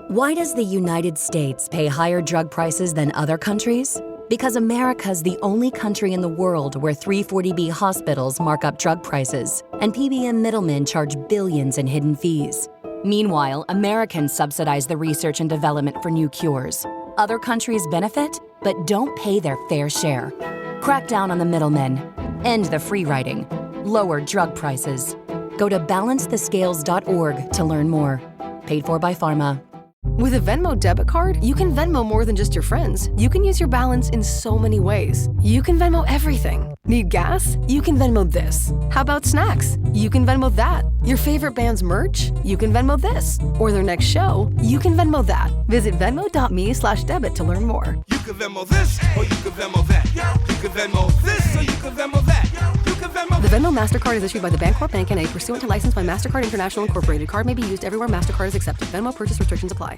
Why does the United States pay higher drug prices than other countries? Because America's the only country in the world where 340B hospitals mark up drug prices and PBM middlemen charge billions in hidden fees. Meanwhile, Americans subsidize the research and development for new cures. Other countries benefit, but don't pay their fair share. Crack down on the middlemen. End the free riding. Lower drug prices. Go to balancethescales.org to learn more. Paid for by Pharma. With a Venmo debit card, you can Venmo more than just your friends. You can use your balance in so many ways. You can Venmo everything. Need gas? You can Venmo this. How about snacks? You can Venmo that. Your favorite band's merch? You can Venmo this. Or their next show? You can Venmo that. Visit venmo.me/debit to learn more. You can Venmo this, or you can Venmo that. You can Venmo this, or you can Venmo that. You can Venmo. The Venmo MasterCard is issued by the Bancorp Bank N.A. pursuant to license by MasterCard International Incorporated. Card may be used everywhere MasterCard is accepted. Venmo purchase restrictions apply.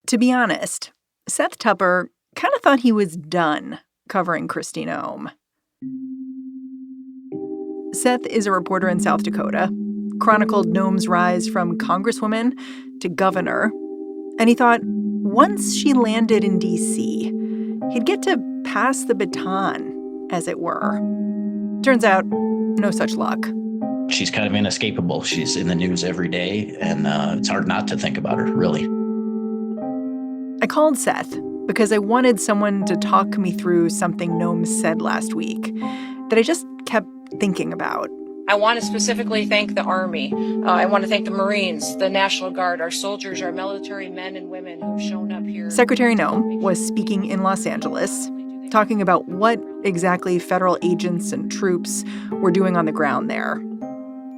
To be honest, Seth Tupper kind of thought he was done covering Kristi Noem. Seth is a reporter in South Dakota, chronicled Noem's rise from congresswoman to governor, and he thought once she landed in D.C., he'd get to pass the baton, as it were. Turns out, no such luck. She's kind of inescapable. She's in the news every day, and it's hard not to think about her, really. I called Seth because I wanted someone to talk me through something Noem said last week that I just kept thinking about. I want to specifically thank the Army. I want to thank the Marines, the National Guard, our soldiers, our military men and women who've shown up here. Secretary Noem was speaking in Los Angeles, talking about what exactly federal agents and troops were doing on the ground there.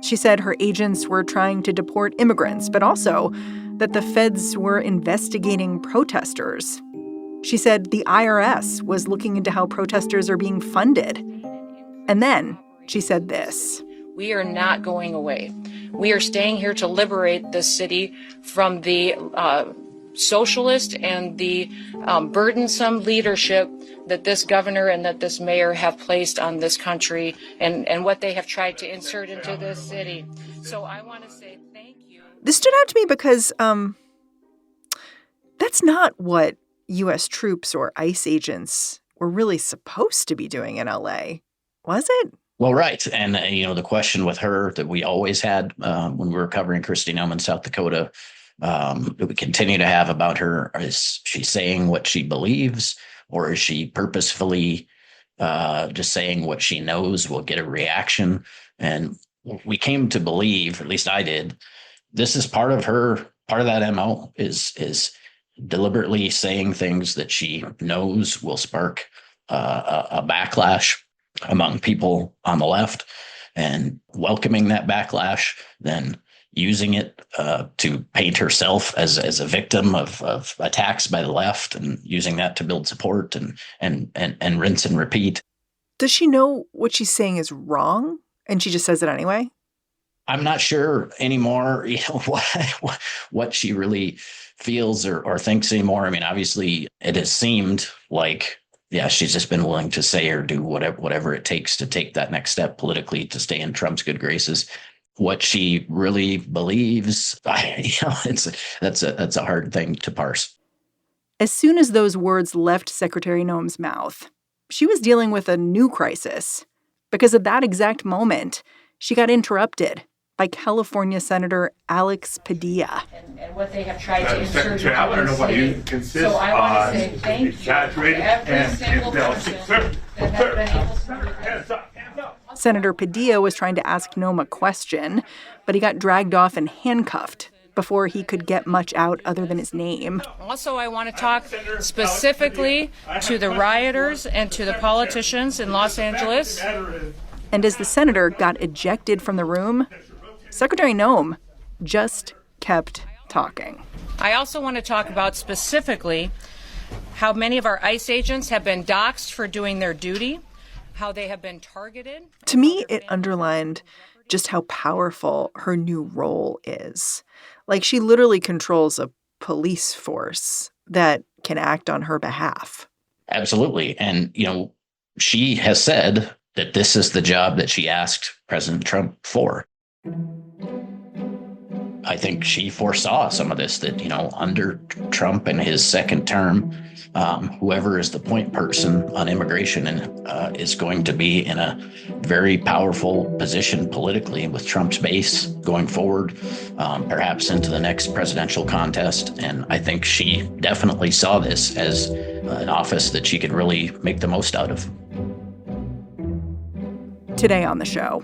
She said her agents were trying to deport immigrants, but also that the feds were investigating protesters. She said the IRS was looking into how protesters are being funded. And then she said this. We are not going away. We are staying here to liberate this city from the socialist and the burdensome leadership that this governor and that this mayor have placed on this country and what they have tried to insert into this city. So I want to say thank you. This stood out to me because that's not what U.S. troops or ICE agents were really supposed to be doing in L.A., was it? Well, right. And, the question with her that we always had when we were covering Kristi Noem in South Dakota, that we continue to have about her, is she saying what she believes, or is she purposefully just saying what she knows will get a reaction? And we came to believe, at least I did, this is part of that MO is deliberately saying things that she knows will spark a backlash among people on the left, and welcoming that backlash, then using it to paint herself as a victim of attacks by the left, and using that to build support and rinse and repeat. Does she know what she's saying is wrong, and she just says it anyway? I'm not sure anymore, what she really feels or thinks anymore. I mean, obviously, it has seemed like, yeah, she's just been willing to say or do whatever it takes to take that next step politically to stay in Trump's good graces. What she really believes, that's a hard thing to parse. As soon as those words left Secretary Noem's mouth, she was dealing with a new crisis, because at that exact moment, she got interrupted by California Senator Alex Padilla. And what they have tried to insert into I don't know the what you city. consist So I want to say thank you to exaggerated every single person that has been able to Hands up, hands up. Senator Padilla was trying to ask Noem a question, but he got dragged off and handcuffed before he could get much out other than his name. Also, I want to talk specifically to the rioters and to the politicians in Los Angeles. And as the senator got ejected from the room, Secretary Noem just kept talking. I also want to talk about specifically how many of our ICE agents have been doxxed for doing their duty, how they have been targeted. To me, it underlined just how powerful her new role is. Like, she literally controls a police force that can act on her behalf. Absolutely. And, she has said that this is the job that she asked President Trump for. I think she foresaw some of this, that, under Trump in his second term, whoever is the point person on immigration is going to be in a very powerful position politically with Trump's base going forward, perhaps into the next presidential contest. And I think she definitely saw this as an office that she could really make the most out of. Today on the show,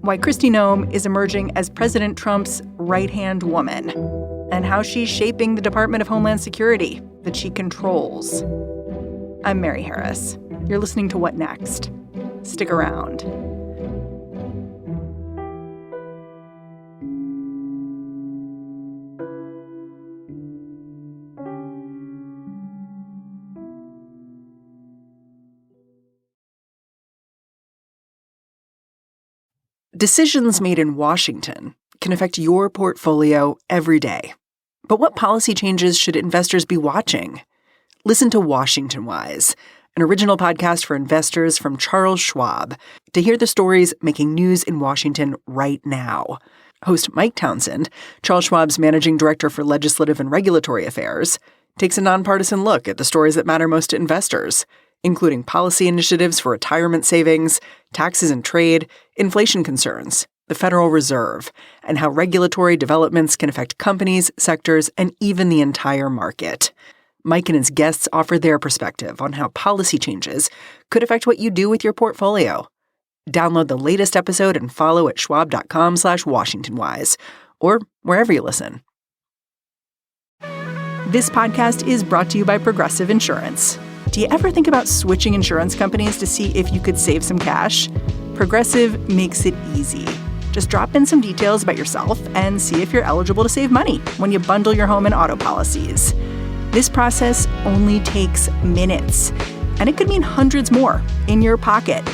why Kristi Noem is emerging as President Trump's right-hand woman and how she's shaping the Department of Homeland Security that she controls. I'm Mary Harris. You're listening to What Next? Stick around. Decisions made in Washington can affect your portfolio every day. But what policy changes should investors be watching? Listen to Washington Wise, an original podcast for investors from Charles Schwab, to hear the stories making news in Washington right now. Host Mike Townsend, Charles Schwab's managing director for legislative and regulatory affairs, takes a nonpartisan look at the stories that matter most to investors, including policy initiatives for retirement savings, taxes and trade, inflation concerns, the Federal Reserve, and how regulatory developments can affect companies, sectors, and even the entire market. Mike and his guests offer their perspective on how policy changes could affect what you do with your portfolio. Download the latest episode and follow at schwab.com/WashingtonWise, or wherever you listen. This podcast is brought to you by Progressive Insurance. Do you ever think about switching insurance companies to see if you could save some cash? Progressive makes it easy. Just drop in some details about yourself and see if you're eligible to save money when you bundle your home and auto policies. This process only takes minutes, and it could mean hundreds more in your pocket.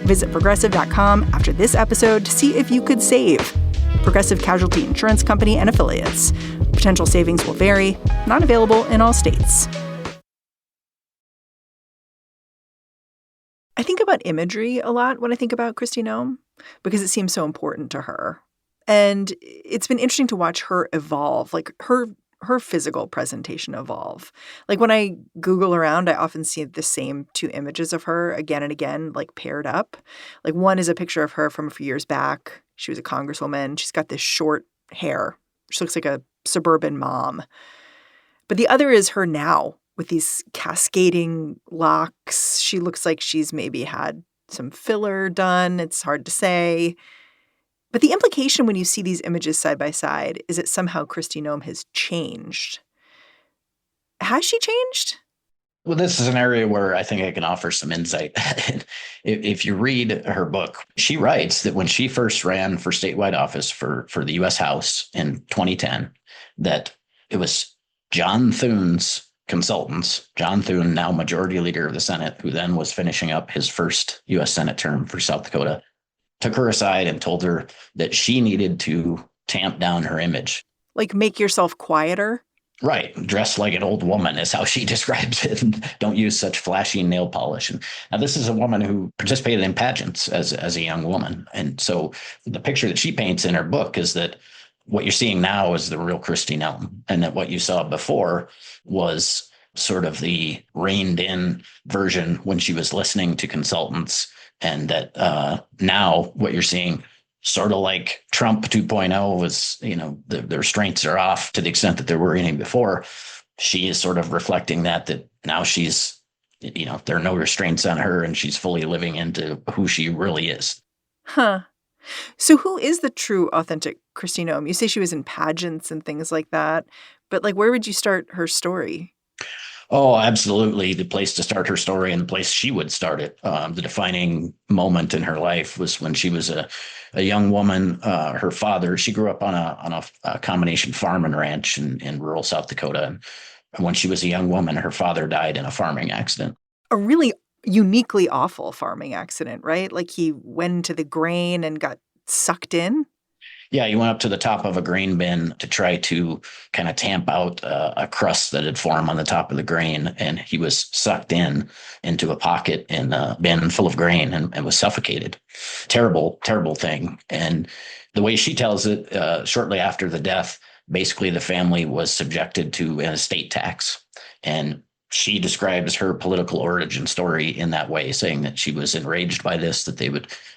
Visit Progressive.com after this episode to see if you could save. Progressive Casualty Insurance Company and Affiliates. Potential savings will vary. Not available in all states. I think about imagery a lot when I think about Kristi Noem because it seems so important to her. And it's been interesting to watch her evolve, like her physical presentation evolve. Like when I Google around, I often see the same two images of her again and again, like paired up. Like one is a picture of her from a few years back. She was a congresswoman. She's got this short hair. She looks like a suburban mom. But the other is her now, with these cascading locks. She looks like she's maybe had some filler done. It's hard to say. But the implication when you see these images side by side is that somehow Kristi Noem has changed. Has she changed? Well, this is an area where I think I can offer some insight. If you read her book, she writes that when she first ran for statewide office for the U.S. House in 2010, that it was John Thune's consultants, John Thune, now majority leader of the Senate, who then was finishing up his first U.S. Senate term for South Dakota, took her aside and told her that she needed to tamp down her image. Like make yourself quieter? Right. Dress like an old woman is how she describes it. And don't use such flashy nail polish. And now this is a woman who participated in pageants as a young woman. And so the picture that she paints in her book is that what you're seeing now is the real Kristi Noem, and that what you saw before was sort of the reined in version when she was listening to consultants, and that now what you're seeing, sort of like Trump 2.0, was, the restraints are off to the extent that there were any before. She is sort of reflecting that now she's, there are no restraints on her, and she's fully living into who she really is. Huh. So who is the true, authentic Kristi Noem? You say she was in pageants and things like that, but where would you start her story? Oh, absolutely. The place to start her story and the place she would start it. The defining moment in her life was when she was a young woman. Her father, she grew up on a combination farm and ranch in rural South Dakota. And when she was a young woman, her father died in a farming accident. A really uniquely awful farming accident, right? Like he went into the grain and got sucked in? Yeah, he went up to the top of a grain bin to try to kind of tamp out a crust that had formed on the top of the grain, and he was sucked into a pocket in a bin full of grain and was suffocated. Terrible, terrible thing. And the way she tells it, shortly after the death, basically the family was subjected to an estate tax, and she describes her political origin story in that way, saying that she was enraged by this, that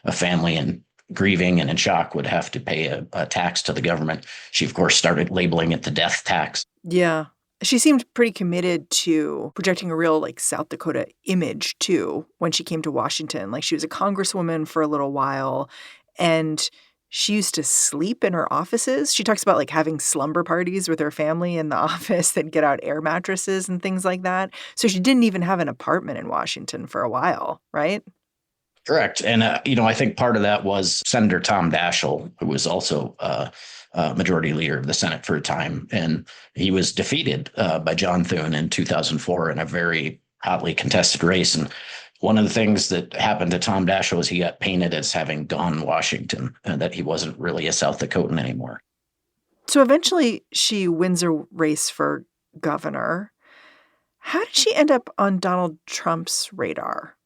a family in grieving and in shock would have to pay a tax to the government. She, of course, started labeling it the death tax. Yeah. She seemed pretty committed to projecting a real South Dakota image too when she came to Washington. She was a congresswoman for a little while, and she used to sleep in her offices. She talks about having slumber parties with her family in the office that get out air mattresses and things like that. So she didn't even have an apartment in Washington for a while, right? Correct. And, I think part of that was Senator Tom Daschle, who was also majority leader of the Senate for a time. And he was defeated by John Thune in 2004 in a very hotly contested race. And one of the things that happened to Tom Daschle was he got painted as having gone Washington, and that he wasn't really a South Dakotan anymore. So eventually she wins a race for governor. How did she end up on Donald Trump's radar?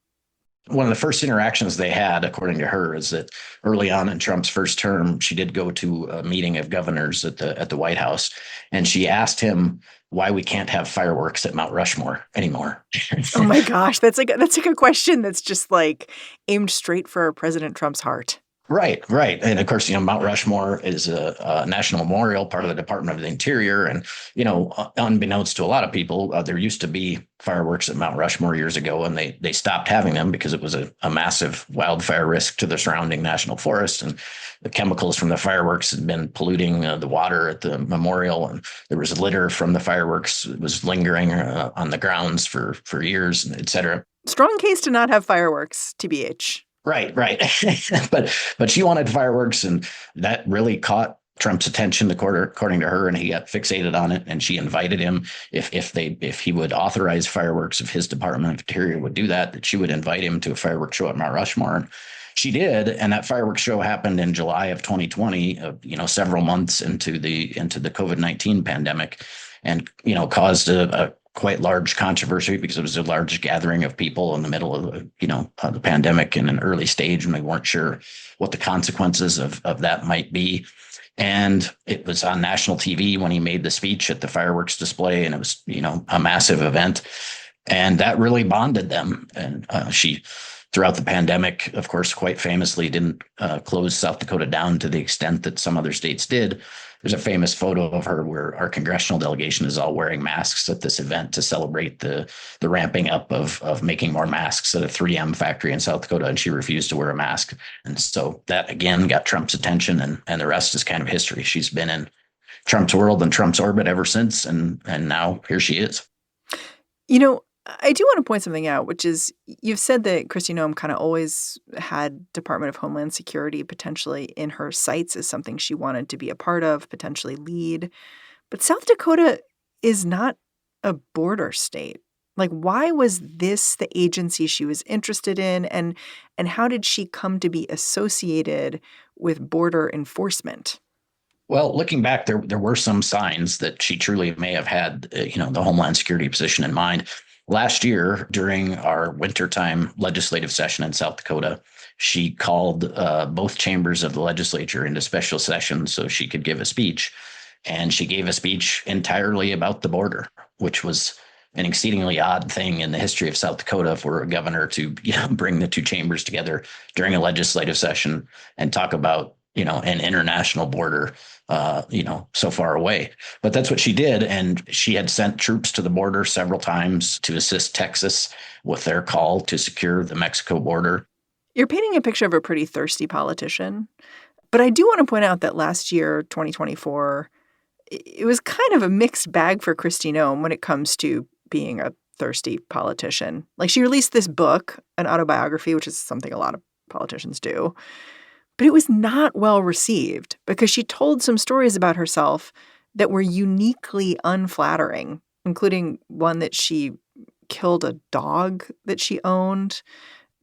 One of the first interactions they had, according to her, is that early on in Trump's first term, she did go to a meeting of governors at the White House, and she asked him why we can't have fireworks at Mount Rushmore anymore. Oh my gosh, that's a question that's just aimed straight for President Trump's heart. Right. And of course, Mount Rushmore is a national memorial, part of the Department of the Interior. And, unbeknownst to a lot of people, there used to be fireworks at Mount Rushmore years ago, and they stopped having them because it was a massive wildfire risk to the surrounding national forest. And the chemicals from the fireworks had been polluting the water at the memorial. And there was litter from the fireworks that was lingering on the grounds for years, et cetera. Strong case to not have fireworks, TBH. Right. But she wanted fireworks, and that really caught Trump's attention, according to her, and he got fixated on it. And she invited him if he would authorize fireworks, if his Department of Interior would do that she would invite him to a fireworks show at Mount Rushmore. And she did, and that fireworks show happened in July of 2020, several months into the COVID-19 pandemic, and caused a quite large controversy because it was a large gathering of people in the middle of the pandemic in an early stage, and we weren't sure what the consequences of that might be. And it was on national TV when he made the speech at the fireworks display, and it was a massive event, and that really bonded them. And she, throughout the pandemic, of course, quite famously didn't close South Dakota down to the extent that some other states did. There's a famous photo of her where our congressional delegation is all wearing masks at this event to celebrate the ramping up of making more masks at a 3M factory in South Dakota, and she refused to wear a mask. And so that, again, got Trump's attention, and the rest is kind of history. She's been in Trump's world and Trump's orbit ever since, and now here she is. I do want to point something out, which is you've said that Kristi Noem kind of always had Department of Homeland Security potentially in her sights as something she wanted to be a part of, potentially lead. But South Dakota is not a border state. Why was this the agency she was interested in? And how did she come to be associated with border enforcement? Well, looking back, there were some signs that she truly may have had, the Homeland Security position in mind. Last year, during our wintertime legislative session in South Dakota, she called both chambers of the legislature into special session so she could give a speech. And she gave a speech entirely about the border, which was an exceedingly odd thing in the history of South Dakota for a governor to bring the two chambers together during a legislative session and talk about an international border, so far away. But that's what she did. And she had sent troops to the border several times to assist Texas with their call to secure the Mexico border. You're painting a picture of a pretty thirsty politician. But I do want to point out that last year, 2024, it was kind of a mixed bag for Kristi Noem when it comes to being a thirsty politician. She released this book, an autobiography, which is something a lot of politicians do. But it was not well received because she told some stories about herself that were uniquely unflattering, including one that she killed a dog that she owned.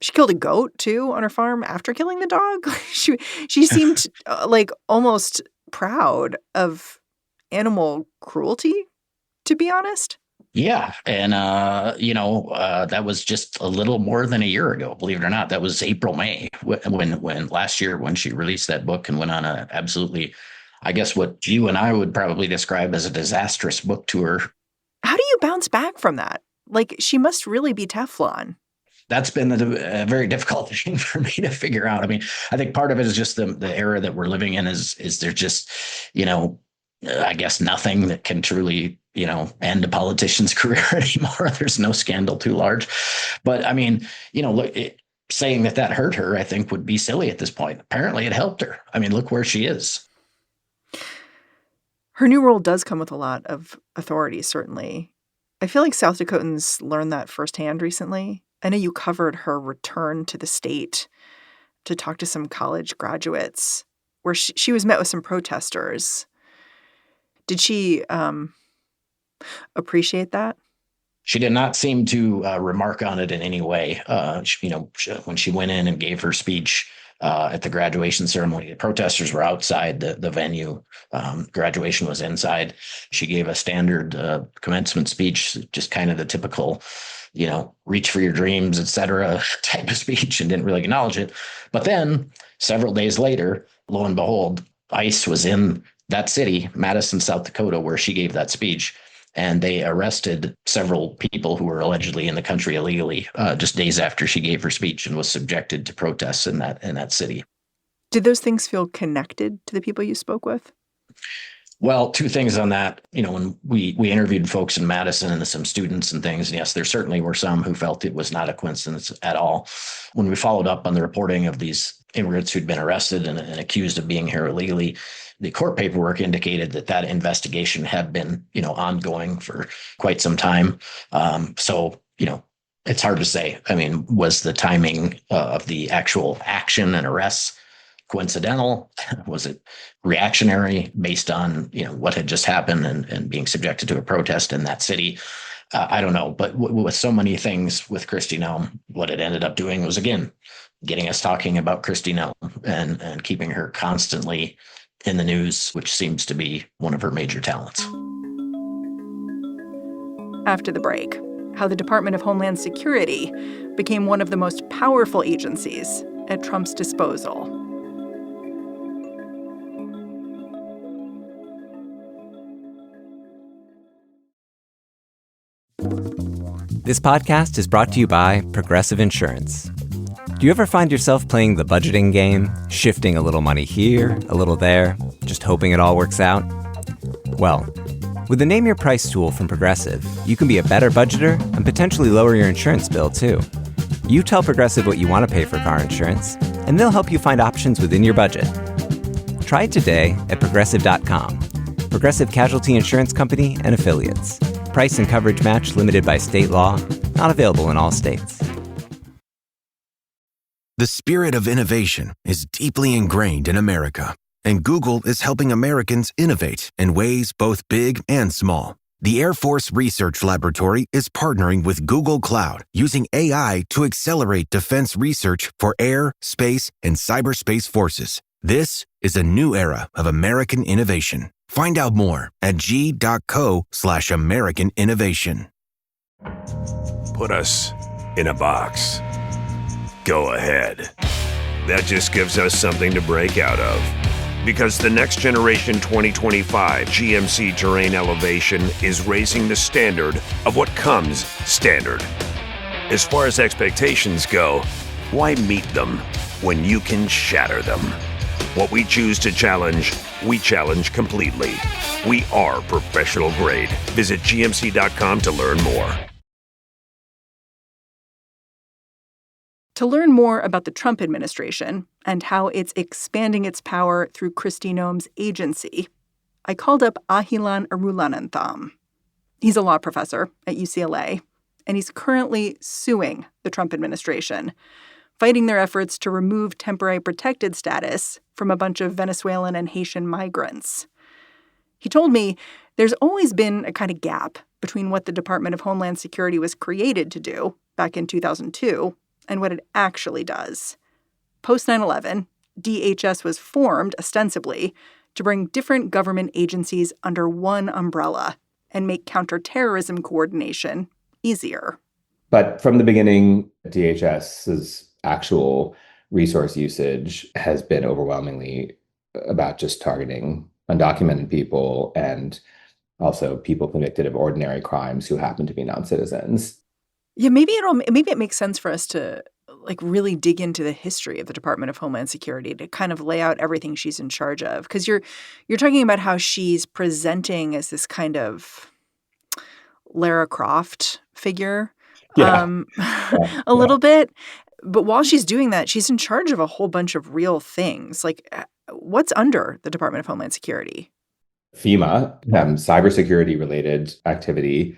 She killed a goat, too, on her farm after killing the dog. She seemed like almost proud of animal cruelty, to be honest. Yeah. And, that was just a little more than a year ago, believe it or not. That was April, May, when last year, when she released that book and went on a absolutely, I guess what you and I would probably describe as a disastrous book tour. How do you bounce back from that? Like, she must really be Teflon. That's been a very difficult thing for me to figure out. I mean, I think part of it is just the era that we're living in is there just, I guess nothing that can truly, end a politician's career anymore. There's no scandal too large. But I mean, look, saying that hurt her, I think would be silly at this point. Apparently it helped her. I mean, look where she is. Her new role does come with a lot of authority, certainly. I feel like South Dakotans learned that firsthand recently. I know you covered her return to the state to talk to some college graduates where she was met with some protesters. Did she appreciate that? She did not seem to remark on it in any way. When she went in and gave her speech at the graduation ceremony, the protesters were outside the venue. Graduation was inside. She gave a standard commencement speech, just kind of the typical, reach for your dreams, etc. type of speech, and didn't really acknowledge it. But then several days later, lo and behold, ICE was in that city, Madison, South Dakota, where she gave that speech. And they arrested several people who were allegedly in the country illegally just days after she gave her speech and was subjected to protests in that city. Did those things feel connected to the people you spoke with? Well, two things on that. When we interviewed folks in Madison and some students and things, and yes, there certainly were some who felt it was not a coincidence at all. When we followed up on the reporting of these immigrants who'd been arrested and accused of being here illegally, the court paperwork indicated that investigation had been, ongoing for quite some time. So, it's hard to say. I mean, was the timing of the actual action and arrests coincidental? Was it reactionary based on, what had just happened and being subjected to a protest in that city? I don't know. But with so many things with Kristi Noem, what it ended up doing was, again, getting us talking about Kristi Noem and keeping her constantly in the news, which seems to be one of her major talents. After the break, how the Department of Homeland Security became one of the most powerful agencies at Trump's disposal. This podcast is brought to you by Progressive Insurance. Do you ever find yourself playing the budgeting game, shifting a little money here, a little there, just hoping it all works out? Well, with the Name Your Price tool from Progressive, you can be a better budgeter and potentially lower your insurance bill, too. You tell Progressive what you want to pay for car insurance, and they'll help you find options within your budget. Try it today at Progressive.com. Progressive Casualty Insurance Company and Affiliates. Price and coverage match limited by state law. Not available in all states. The spirit of innovation is deeply ingrained in America, and Google is helping Americans innovate in ways both big and small. The Air Force Research Laboratory is partnering with Google Cloud using AI to accelerate defense research for air, space, and cyberspace forces. This is a new era of American innovation. Find out more at g.co/American innovation. Put us in a box. Go ahead. That just gives us something to break out of. Because the next generation 2025 GMC Terrain Elevation is raising the standard of what comes standard. As far as expectations go, why meet them when you can shatter them? What we choose to challenge, we challenge completely. We are professional grade. Visit gmc.com to learn more. To learn more about the Trump administration and how it's expanding its power through Kristi Noem's agency, I called up Ahilan Arulanantham. He's a law professor at UCLA, and he's currently suing the Trump administration, fighting their efforts to remove temporary protected status from a bunch of Venezuelan and Haitian migrants. He told me there's always been a kind of gap between what the Department of Homeland Security was created to do back in 2002 and what it actually does. Post 9/11, DHS was formed ostensibly to bring different government agencies under one umbrella and make counterterrorism coordination easier. But from the beginning, DHS's actual resource usage has been overwhelmingly about just targeting undocumented people and also people convicted of ordinary crimes who happen to be non-citizens. Yeah, maybe it makes sense for us to really dig into the history of the Department of Homeland Security to kind of lay out everything she's in charge of. Because you're talking about how she's presenting as this kind of Lara Croft figure, a little bit. But while she's doing that, she's in charge of a whole bunch of real things. What's under the Department of Homeland Security? FEMA, cybersecurity related activity.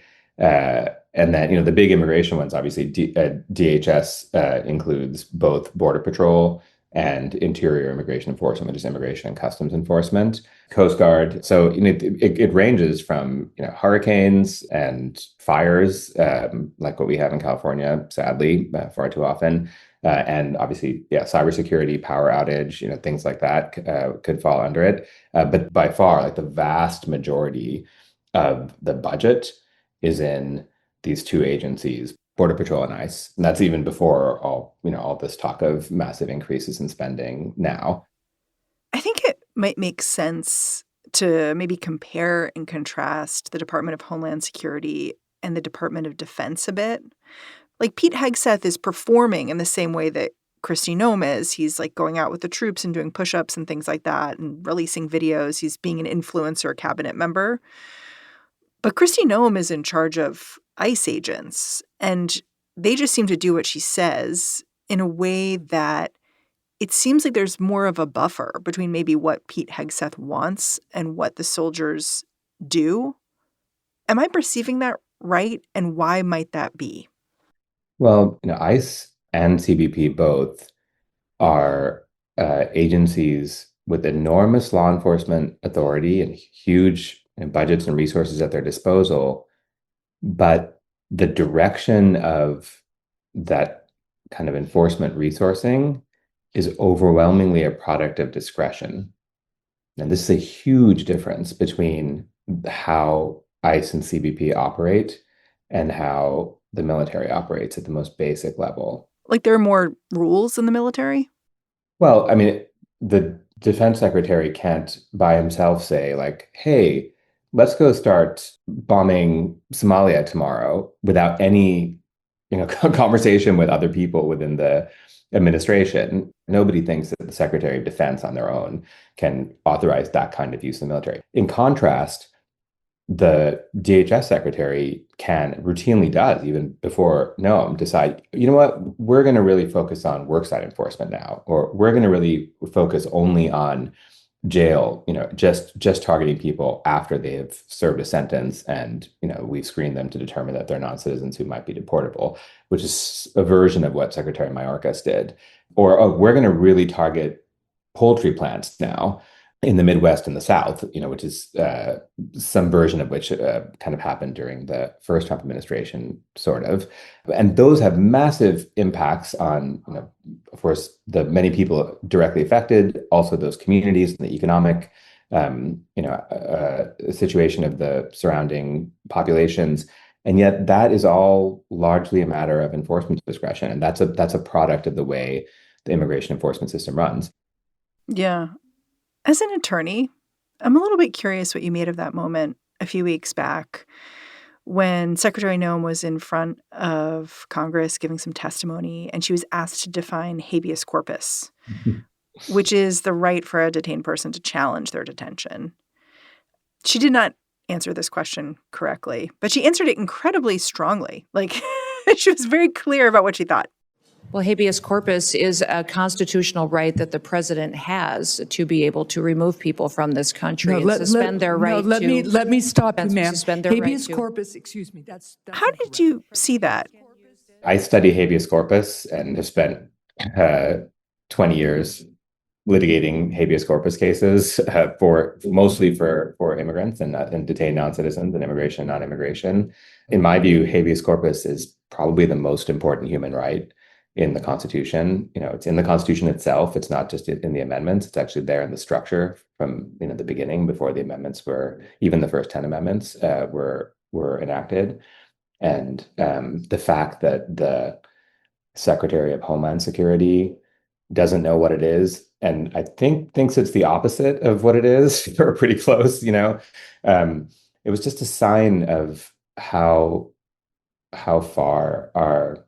And then, the big immigration ones, obviously, DHS includes both Border Patrol and Interior Immigration Enforcement, which is Immigration and Customs Enforcement, Coast Guard. So it ranges from hurricanes and fires, like what we have in California, sadly, far too often, and obviously, cybersecurity, power outage, things like that could fall under it. But by far, the vast majority of the budget is in these two agencies, Border Patrol and ICE. And that's even before all this talk of massive increases in spending now. I think it might make sense to maybe compare and contrast the Department of Homeland Security and the Department of Defense a bit. Pete Hegseth is performing in the same way that Kristi Noem is. He's going out with the troops and doing push-ups and things like that and releasing videos. He's being an influencer cabinet member. But Kristi Noem is in charge of ICE agents, and they just seem to do what she says in a way that it seems like there's more of a buffer between maybe what Pete Hegseth wants and what the soldiers do. Am I perceiving that right? And why might that be? Well, ICE and CBP both are agencies with enormous law enforcement authority and huge budgets and resources at their disposal. But the direction of that kind of enforcement resourcing is overwhelmingly a product of discretion. And this is a huge difference between how ICE and CBP operate and how the military operates at the most basic level. There are more rules in the military? Well, I mean, the defense secretary can't by himself say, hey, let's go start bombing Somalia tomorrow without any, conversation with other people within the administration. Nobody thinks that the Secretary of Defense on their own can authorize that kind of use of the military. In contrast, the DHS secretary routinely does, even before Noem, decide, we're going to really focus on worksite enforcement now, or we're going to really focus only on jail, just targeting people after they have served a sentence, and we've screened them to determine that they're non-citizens who might be deportable, which is a version of what Secretary Mayorkas did. Or we're going to really target poultry plants now in the Midwest and the South, which is some version of which kind of happened during the first Trump administration, sort of. And those have massive impacts on, of course, the many people directly affected, also those communities and the economic, situation of the surrounding populations. And yet that is all largely a matter of enforcement discretion. And that's a product of the way the immigration enforcement system runs. Yeah. As an attorney, I'm a little bit curious what you made of that moment a few weeks back when Secretary Noem was in front of Congress giving some testimony, and she was asked to define habeas corpus, which is the right for a detained person to challenge their detention. She did not answer this question correctly, but she answered it incredibly strongly. She was very clear about what she thought. Well, habeas corpus is a constitutional right that the president has to be able to remove people from this country and suspend their right to. Let me stop you, ma'am. Suspend their habeas right corpus, excuse me. That's How did you see that? I study habeas corpus and have spent 20 years litigating habeas corpus cases mostly for immigrants and detained non-citizens and immigration, non-immigration. In my view, habeas corpus is probably the most important human right in the Constitution. It's in the Constitution itself. It's not just in the amendments. It's actually there in the structure from the beginning, before the amendments even the first 10 amendments were enacted. And the fact that the Secretary of Homeland Security doesn't know what it is, and I thinks it's the opposite of what it is, or pretty close. It was just a sign of how far our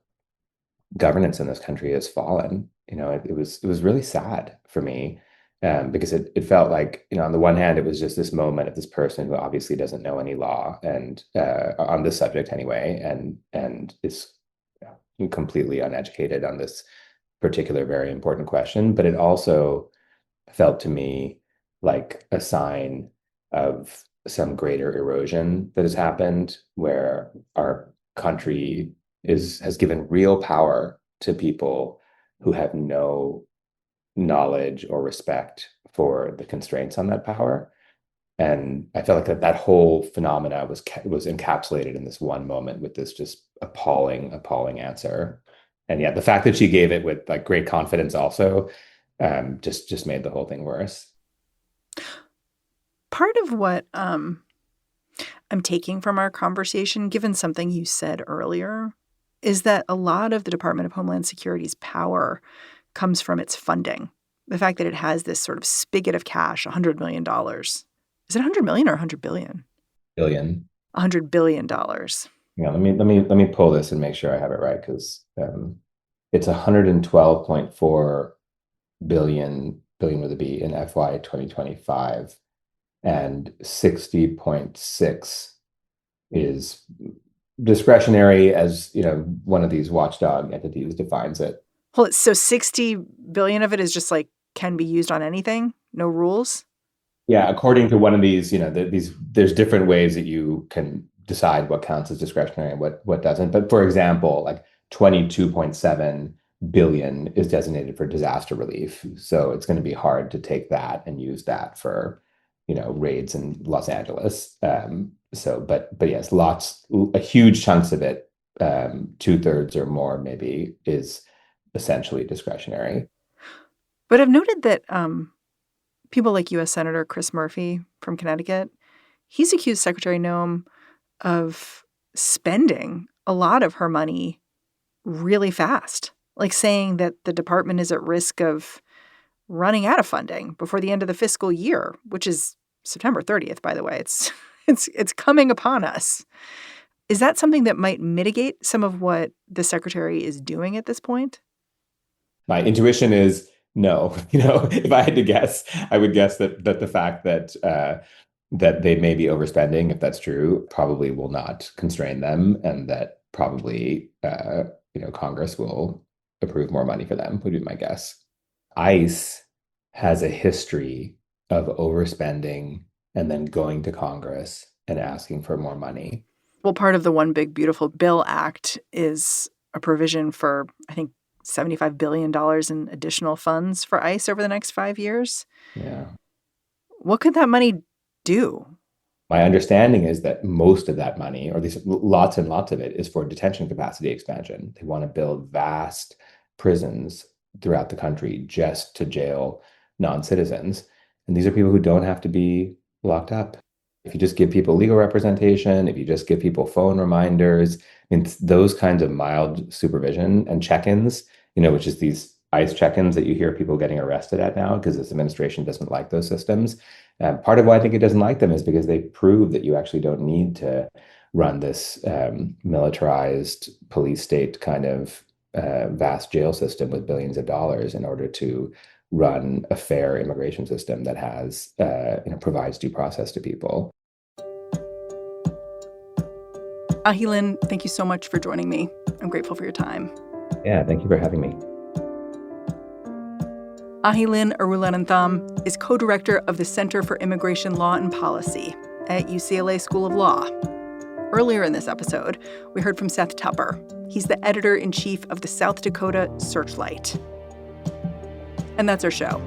governance in this country has fallen. It was really sad for me, because it felt like, on the one hand, it was just this moment of this person who obviously doesn't know any law, and on this subject anyway, and is completely uneducated on this particular very important question. But it also felt to me like a sign of some greater erosion that has happened, where our country has given real power to people who have no knowledge or respect for the constraints on that power. And I felt like that whole phenomena was encapsulated in this one moment with this just appalling answer. And yet the fact that she gave it with like great confidence also just made the whole thing worse. Part of what I'm taking from our conversation, given something you said earlier, is that a lot of the Department of Homeland Security's power comes from its funding. The fact that it has this sort of spigot of cash, $100 million. Is it $100 million or $100 billion? Billion. $100 billion. Yeah, let me pull this and make sure I have it right, because it's 112.4 billion with a B in FY 2025, and 60.6 is discretionary, as one of these watchdog entities defines it. Well, so 60 billion of it is just like can be used on anything, no rules. Yeah, according to one of these, there's different ways that you can decide what counts as discretionary and what doesn't. But for example, like 22.7 billion is designated for disaster relief. So it's going to be hard to take that and use that for, raids in Los Angeles. But yes, a huge chunks of it, 2/3 or more maybe, is essentially discretionary. But I've noted that people like U.S. Senator Chris Murphy from Connecticut, he's accused Secretary Noem of spending a lot of her money really fast, like saying that the department is at risk of running out of funding before the end of the fiscal year, which is September 30th, by the way. It's coming upon us. Is that something that might mitigate some of what the secretary is doing at this point? My intuition is no. If I had to guess, I would guess that the fact that they may be overspending, if that's true, probably will not constrain them, and that probably Congress will approve more money for them, would be my guess. ICE has a history of overspending and then going to Congress and asking for more money. Well, part of the One Big Beautiful Bill Act is a provision for, I think, $75 billion in additional funds for ICE over the next 5 years. Yeah. What could that money do? My understanding is that most of that money, or at least lots and lots of it, is for detention capacity expansion. They want to build vast prisons throughout the country just to jail non-citizens. And these are people who don't have to be locked up. If you just give people legal representation, if you just give people phone reminders, those kinds of mild supervision and check-ins, which is these ICE check-ins that you hear people getting arrested at now because this administration doesn't like those systems. Part of why I think it doesn't like them is because they prove that you actually don't need to run this militarized police state kind of vast jail system with billions of dollars in order to run a fair immigration system that has provides due process to people. Ahilan, thank you so much for joining me. I'm grateful for your time. Yeah, thank you for having me. Ahilan Arulanantham is co-director of the Center for Immigration Law and Policy at UCLA School of Law. Earlier in this episode, we heard from Seth Tupper. He's the editor-in-chief of the South Dakota Searchlight. And that's our show.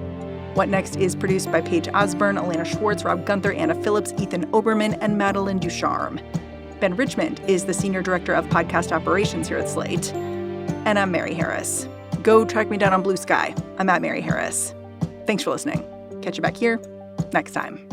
What Next is produced by Paige, Osburn, Elena, Schwartz, Rob Gunther, Anna Phillips, Ethan Oberman, and Madeline Ducharme. Ben Richmond is the senior director of podcast operations here at Slate. And I'm Mary Harris. Go track me down on Blue Sky. I'm at Mary Harris. Thanks for listening. Catch you back here next time.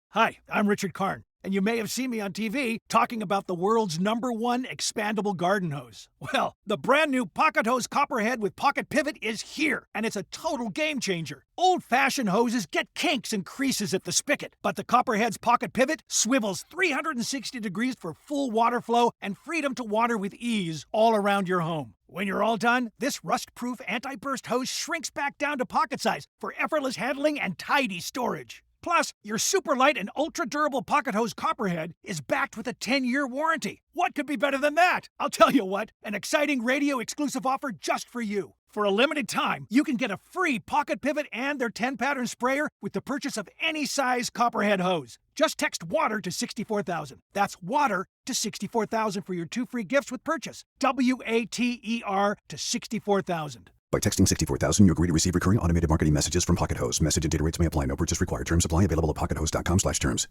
Hi, I'm Richard Karn, and you may have seen me on TV talking about the world's #1 expandable garden hose. Well, the brand new Pocket Hose Copperhead with Pocket Pivot is here, and it's a total game changer. Old-fashioned hoses get kinks and creases at the spigot, but the Copperhead's Pocket Pivot swivels 360 degrees for full water flow and freedom to water with ease all around your home. When you're all done, this rust-proof anti-burst hose shrinks back down to pocket size for effortless handling and tidy storage. Plus, your super light and ultra-durable Pocket Hose Copperhead is backed with a 10-year warranty. What could be better than that? I'll tell you what, an exciting radio-exclusive offer just for you. For a limited time, you can get a free Pocket Pivot and their 10-pattern sprayer with the purchase of any size Copperhead hose. Just text WATER to 64,000. That's WATER to 64,000 for your 2 free gifts with purchase. WATER to 64,000. By texting 64,000, you agree to receive recurring automated marketing messages from Pocket Hose. Message and data rates may apply. No purchase required. Terms apply. Available at pockethose.com/terms.